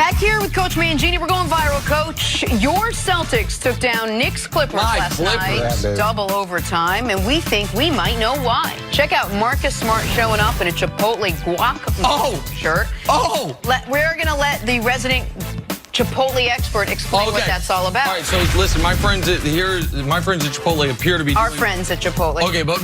Back here with Coach Mangini. We're going viral, Coach. Your Celtics took down Knicks Clippers last night, double overtime, and we think we might know why. Check out Marcus Smart showing up in a Chipotle guac shirt. We're going to let the resident Chipotle expert explain what that's all about. All right, so listen, my friends at Chipotle appear to be our friends at Chipotle. Okay, but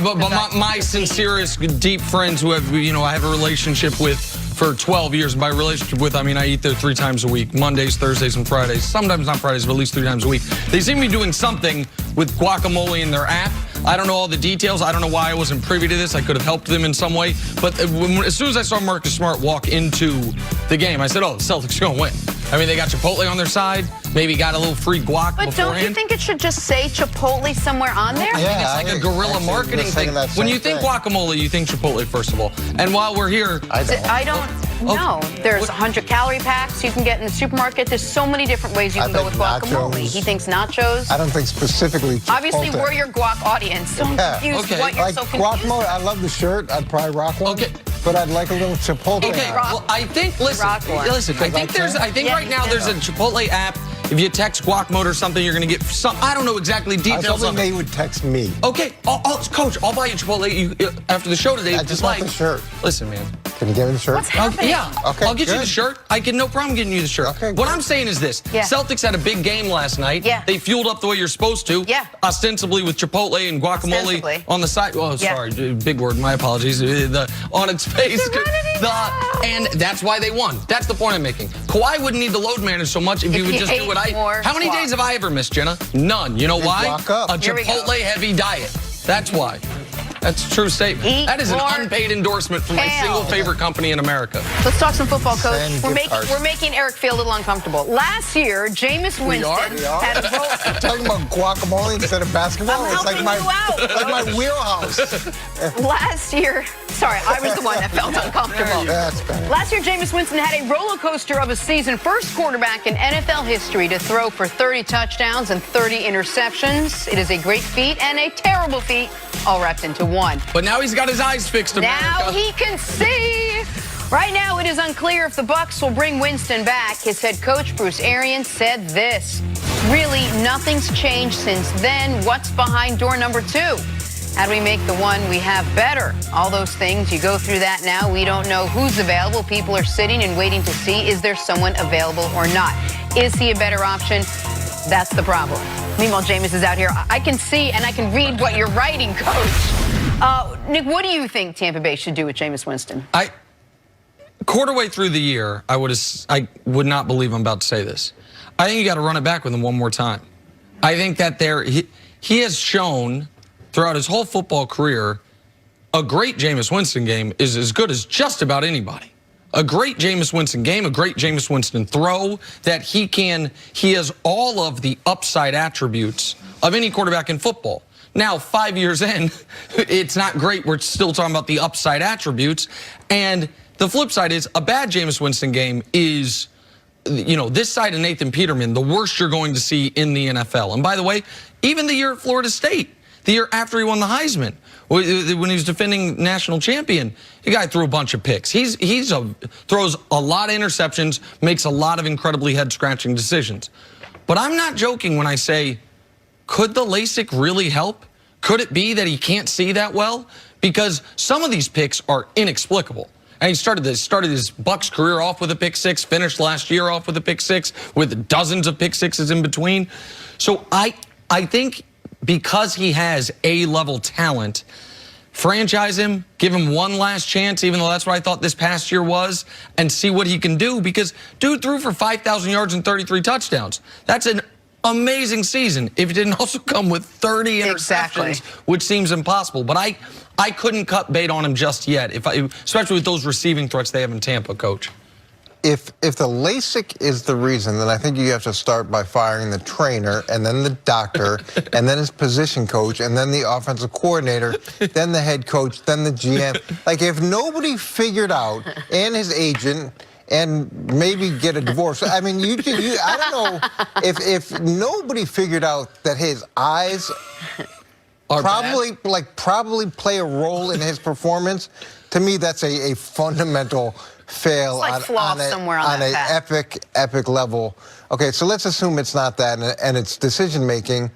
my sincerest, deep friends who have, I have a relationship with for 12 years. By relationship with, I mean I eat there 3 times a week, Mondays, Thursdays, and Fridays. Sometimes not Fridays, but at least 3 times a week. They seem to be doing something with guacamole in their app. I don't know all the details. I don't know why I wasn't privy to this. I could have helped them in some way. But as soon as I saw Marcus Smart walk into the game, I said, oh, the Celtics are going to win. I mean, they got Chipotle on their side. Maybe got a little free guac beforehand. But don't you think it should just say Chipotle somewhere on there? I think it's like a guerrilla marketing thing. When you think guacamole, you think Chipotle, first of all. And while we're here... I don't know. There's 100-calorie packs you can get in the supermarket. There's so many different ways you can go with guacamole. He thinks nachos. I don't think specifically Chipotle. Obviously, we're your guac audience. Don't confuse what you're so confused. Guacamole, I love the shirt. I'd probably rock one. Okay. But I'd like a little Chipotle. Okay, well, I think, listen, I think right now there's a Chipotle app. If you text guac mode or something, you're going to get some, I don't know exactly details. I was hoping they would text me. Okay, Coach, I'll buy you Chipotle after the show today. I just want the shirt. Listen, man. Can you give me the shirt? What's happening? Yeah, okay, I'll get you the shirt. I can, no problem getting you the shirt. Okay, what I'm saying is this. Celtics had a big game last night. They fueled up the way you're supposed to. Ostensibly with Chipotle and guacamole on the side. Oh, sorry, big word, my apologies. On its face. And that's why they won. That's the point I'm making. Kawhi wouldn't need to load manage so much if he would just do what How many days have I ever missed, Jenna? None. You know why? A Chipotle-heavy diet. That's why. That's a true statement. That is an unpaid endorsement from my single favorite company in America. Let's talk some football, Coach. We're making Eric feel a little uncomfortable. Last year, Jameis Winston had a role. Talking about guacamole instead of basketball. It's like my wheelhouse. Last year, sorry, I was the one that felt uncomfortable. Last year, Jameis Winston had a roller coaster of a season. First quarterback in NFL history to throw for 30 touchdowns and 30 interceptions. It is a great feat and a terrible feat, all wrapped into one. But now he's got his eyes fixed, America. Now he can see. Right now, it is unclear if the Bucs will bring Winston back. His head coach, Bruce Arians, said this. Really, nothing's changed since then. What's behind door number 2? How do we make the one we have better? All those things, you go through that now. We don't know who's available. People are sitting and waiting to see, is there someone available or not? Is he a better option? That's the problem. Meanwhile, Jameis is out here. I can see and I can read what you're writing, Coach. Nick, what do you think Tampa Bay should do with Jameis Winston? Quarterway through the year, I would not believe I'm about to say this. I think you got to run it back with him one more time. I think that he has shown throughout his whole football career, a great Jameis Winston game is as good as just about anybody. A great Jameis Winston game, a great Jameis Winston throw that he has all of the upside attributes of any quarterback in football. Now, 5 years in, it's not great. We're still talking about the upside attributes. And the flip side is a bad Jameis Winston game is, this side of Nathan Peterman, the worst you're going to see in the NFL. And by the way, even the year at Florida State, the year after he won the Heisman, when he was defending national champion, the guy threw a bunch of picks. Throws a lot of interceptions, makes a lot of incredibly head-scratching decisions. But I'm not joking when I say, could the LASIK really help? Could it be that he can't see that well? Because some of these picks are inexplicable. And he started his Bucs career off with a pick 6, finished last year off with a pick 6, with dozens of pick 6s in between. So I think because he has A-level talent, franchise him, give him one last chance, even though that's what I thought this past year was, and see what he can do, because dude threw for 5,000 yards and 33 touchdowns. That's an amazing season if it didn't also come with 30 interceptions, which seems impossible. But I couldn't cut bait on him just yet, especially with those receiving threats they have in Tampa, Coach. If the LASIK is the reason, then I think you have to start by firing the trainer and then the doctor and then his position coach and then the offensive coordinator, then the head coach, then the GM. Like, if nobody figured out, and his agent, and maybe get a divorce. I mean, I don't know if nobody figured out that his eyes probably play a role in his performance. To me, that's a fundamental fail It's like flaw somewhere on an that path. epic level. Okay, so let's assume it's not that, and it's decision making.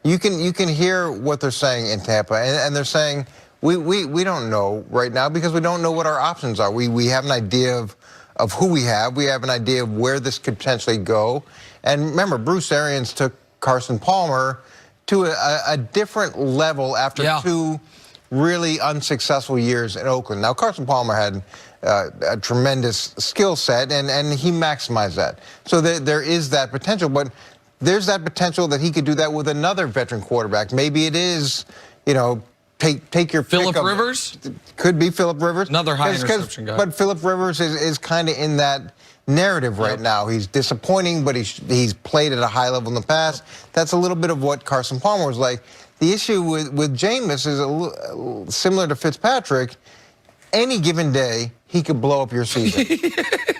You can hear what they're saying in Tampa, and they're saying we don't know right now because we don't know what our options are. We have an idea of who we have. We have an idea of where this could potentially go. And remember, Bruce Arians took Carson Palmer to a different level after 2 really unsuccessful years in Oakland. Now, Carson Palmer had a tremendous skill set, and he maximized that. So there is that potential, but there's that potential that he could do that with another veteran quarterback. Maybe it is, take your Phillip pick Rivers? Could be Phillip Rivers. Another high interception guy. But Phillip Rivers is kind of in that narrative right now. He's disappointing, but he's played at a high level in the past. That's a little bit of what Carson Palmer was like. The issue with Jameis is similar to Fitzpatrick. Any given day, he could blow up your season.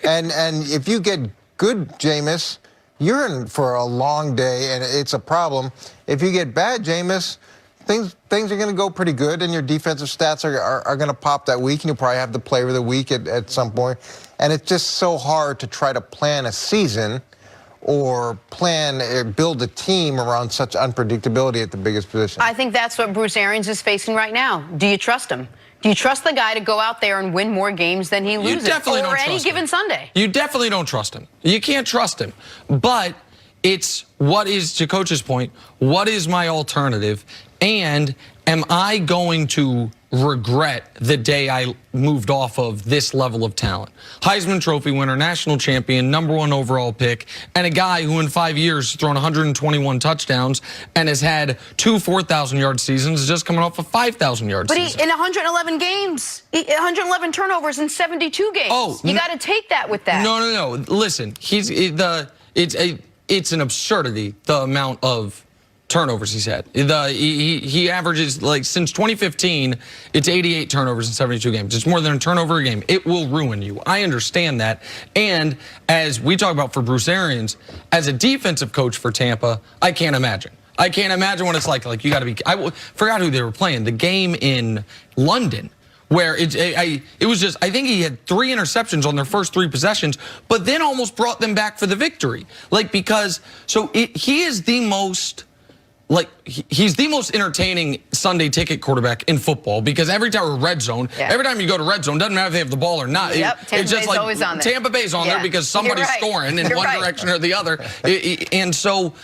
and if you get good Jameis, you're in for a long day, and it's a problem. If you get bad Jameis, things are going to go pretty good, and your defensive stats are going to pop that week, and you'll probably have the player of the week at some point. And it's just so hard to try to plan a season or build a team around such unpredictability at the biggest position. I think that's what Bruce Arians is facing right now. Do you trust him? Do you trust the guy to go out there and win more games than he loses? You definitely don't or trust any him. given Sunday? You definitely don't trust him. You can't trust him. But it's what is, to Coach's point, what is my alternative? And am I going to regret the day I moved off of this level of talent? Heisman Trophy winner, national champion, #1 overall pick, and a guy who in 5 years has thrown 121 touchdowns and has had 2 4,000-yard seasons, just coming off a 5,000-yard season. But in 111 games, 111 turnovers in 72 games. Oh, you got to take that with that. No. Listen, it's an absurdity, the amount of turnovers he's had. He averages, like, since 2015, it's 88 turnovers in 72 games. It's more than a turnover a game. It will ruin you. I understand that. And as we talk about for Bruce Arians, as a defensive coach for Tampa, I can't imagine. I can't imagine what it's like. Like, you got to be. I forgot who they were playing. The game in London, where it was just, I think he had 3 interceptions on their first 3 possessions, but then almost brought them back for the victory. Like, because, he is the most, he's the most entertaining Sunday ticket quarterback in football, because every time red zone, every time you go to red zone, doesn't matter if they have the ball or not. Yep, It's just like always on there. Tampa Bay's on there because somebody's scoring in one direction or the other. And so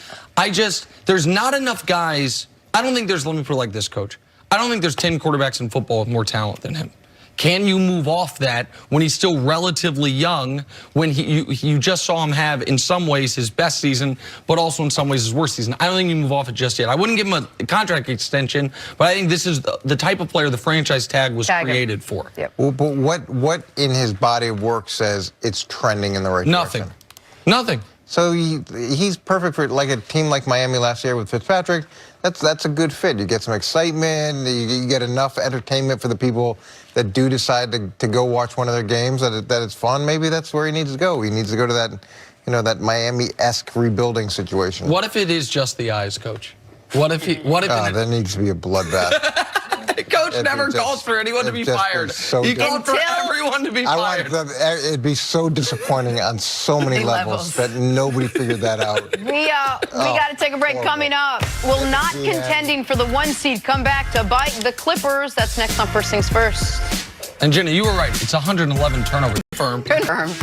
there's not enough guys. I don't think there's, let me put it like this, Coach. I don't think there's 10 quarterbacks in football with more talent than him. Can you move off that when he's still relatively young, when you just saw him have, in some ways, his best season, but also in some ways his worst season? I don't think you move off it just yet. I wouldn't give him a contract extension, but I think this is the type of player the franchise tag was created for. Yep. Well, but what in his body of work says it's trending in the right direction? Nothing. So he's perfect for like a team like Miami last year with Fitzpatrick. That's a good fit. You get some excitement. You get enough entertainment for the people that do decide to go watch one of their games, that it's fun. Maybe that's where he needs to go. He needs to go to that, that Miami-esque rebuilding situation. What if it is just the eyes, Coach? What if there needs to be a bloodbath. Coach never calls for anyone to be fired. He called for everyone to be fired. It'd be so disappointing on so many levels that nobody figured that out. We got to take a break. Coming up, will not contending for the 1 seed come back to bite the Clippers? That's next on First Things First. And Jenny, you were right. It's 111 turnovers. Confirmed.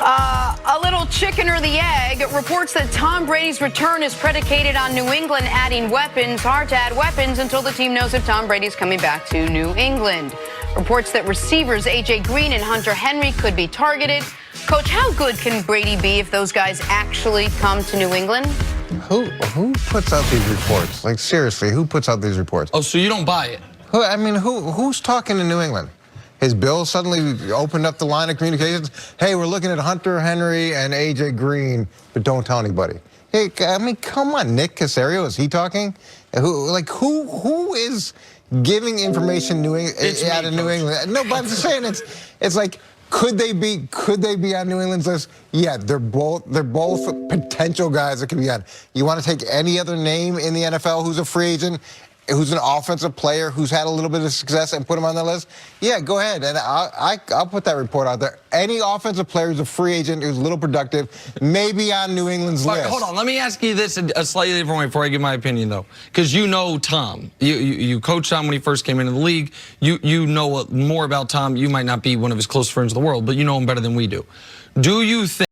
A little chicken or the egg. Reports that Tom Brady's return is predicated on New England adding weapons. Hard to add weapons until the team knows if Tom Brady's coming back to New England. Reports that receivers A.J. Green and Hunter Henry could be targeted. Coach, how good can Brady be if those guys actually come to New England? Who puts out these reports? Like, seriously, who puts out these reports? Oh, so you don't buy it? Who's talking to New England? His Bill suddenly opened up the line of communications. Hey, we're looking at Hunter Henry and A.J. Green, but don't tell anybody. Hey, come on, Nick Caserio, is he talking? Who is giving information out of New England? No, but I'm just saying it's like, could they be on New England's list? Yeah, they're both potential guys that could be on. You want to take any other name in the NFL who's a free agent? who's an offensive player who's had a little bit of success and put him on the list, yeah, go ahead. And I'll put that report out there. Any offensive player who's a free agent who's a little productive, maybe on New England's list. Hold on, let me ask you this a slightly different way before I give my opinion, though, because you know Tom. You coached Tom when he first came into the league. You know more about Tom. You might not be one of his close friends in the world, but you know him better than we do. Do you think